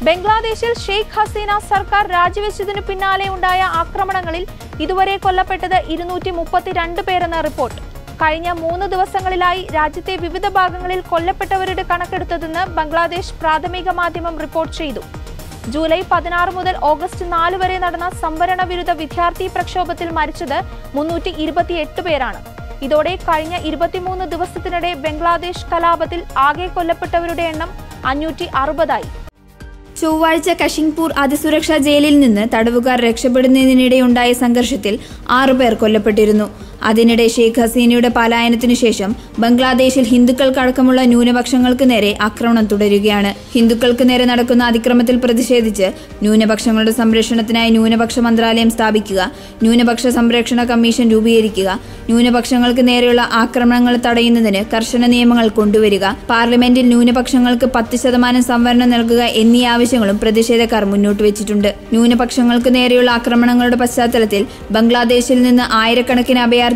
ബംഗ്ലാദേശിൽ ഷെയ്ഖ് ഹസീന സർക്കാർ രാജിവെച്ചതിനു പിന്നാലെ ഉണ്ടായ ആക്രമണങ്ങളിൽ ഇതുവരെ കൊല്ലപ്പെട്ടത് 232 പേരെന്ന റിപ്പോർട്ട്. കഴിഞ്ഞ 3 ദിവസങ്ങളിലായി രാജ്യത്തെ വിവിധ ഭാഗങ്ങളിൽ കൊല്ലപ്പെട്ടവരുടെ കണക്കെടുത്തതെന്ന് ബംഗ്ലാദേശ് പ്രാഥമിക മാധ്യമം റിപ്പോർട്ട് ചെയ്തു. ജൂലൈ 16 മുതൽ ഓഗസ്റ്റ് 4 വരെ നടന്ന സംവരണ വിരുദ്ധ വിദ്യാർത്ഥി പ്രക്ഷോഭത്തിൽ മരിച്ചത് 328 പേരാണ്. ഇതോടെ കഴിഞ്ഞ 23 ദിവസത്തിനിടെ ബംഗ്ലാദേശ് കലാപത്തിൽ ആകെ കൊല്ലപ്പെട്ടവരുടെ എണ്ണം 560 ചൊവ്വാഴ്ച കശിംഗ്പൂർ അതിസുരക്ഷാ ജയിലിൽ നിന്ന് തടവുകാർ രക്ഷപ്പെടുന്നതിനിടെയുണ്ടായ സംഘർഷത്തിൽ 6 പേർ കൊല്ലപ്പെട്ടിരുന്നു. അതിനിടെ ഷെയ്ഖ് ഹസീനയുടെ പലായനത്തിനു ശേഷം ബംഗ്ലാദേശിൽ ഹിന്ദുക്കൾക്കടക്കമുള്ള ന്യൂനപക്ഷങ്ങൾക്ക് നേരെ ആക്രമണം തുടരുകയാണ്. ഹിന്ദുക്കൾക്ക് നേരെ നടക്കുന്ന അതിക്രമത്തിൽ പ്രതിഷേധിച്ച് ന്യൂനപക്ഷങ്ങളുടെ സംരക്ഷണത്തിനായി ന്യൂനപക്ഷ മന്ത്രാലയം സ്ഥാപിക്കുക, ന്യൂനപക്ഷ സംരക്ഷണ കമ്മീഷൻ രൂപീകരിക്കുക, ന്യൂനപക്ഷങ്ങൾക്ക് നേരെയുള്ള ആക്രമണങ്ങൾ തടയുന്നതിന് കർശന നിയമങ്ങൾ കൊണ്ടുവരിക, പാർലമെന്റിൽ ന്യൂനപക്ഷങ്ങൾക്ക് 10% സംവരണം നൽകുക എന്നീ ആവശ്യങ്ങളും പ്രതിഷേധക്കാർ മുന്നോട്ട് വെച്ചിട്ടുണ്ട്. ന്യൂനപക്ഷങ്ങൾക്ക് നേരെയുള്ള ആക്രമണങ്ങളുടെ പശ്ചാത്തലത്തിൽ ബംഗ്ലാദേശിൽ നിന്ന് ആയിരക്കണക്കിന് അഭയാർത്ഥികൾ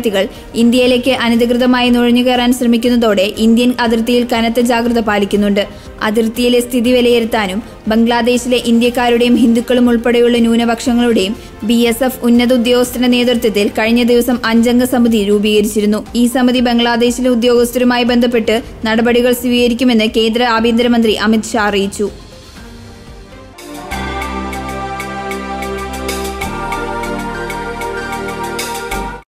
ഇന്ത്യയിലേക്ക് അനധികൃതമായി നുഴഞ്ഞുകയറാൻ ശ്രമിക്കുന്നതോടെ ഇന്ത്യൻ അതിർത്തിയിൽ കനത്ത ജാഗ്രത പാലിക്കുന്നുണ്ട്. അതിർത്തിയിലെ സ്ഥിതി വിലയിരുത്താനും ബംഗ്ലാദേശിലെ ഇന്ത്യക്കാരുടെയും ഹിന്ദുക്കളും ഉൾപ്പെടെയുള്ള ന്യൂനപക്ഷങ്ങളുടെയും BSF ഉന്നത ഉദ്യോഗസ്ഥരുടെ നേതൃത്വത്തിൽ കഴിഞ്ഞ ദിവസം 5-അംഗ സമിതി രൂപീകരിച്ചിരുന്നു. ഈ സമിതി ബംഗ്ലാദേശിലെ ഉദ്യോഗസ്ഥരുമായി ബന്ധപ്പെട്ട് നടപടികൾ സ്വീകരിക്കുമെന്ന് കേന്ദ്ര ആഭ്യന്തരമന്ത്രി അമിത് ഷാ അറിയിച്ചു.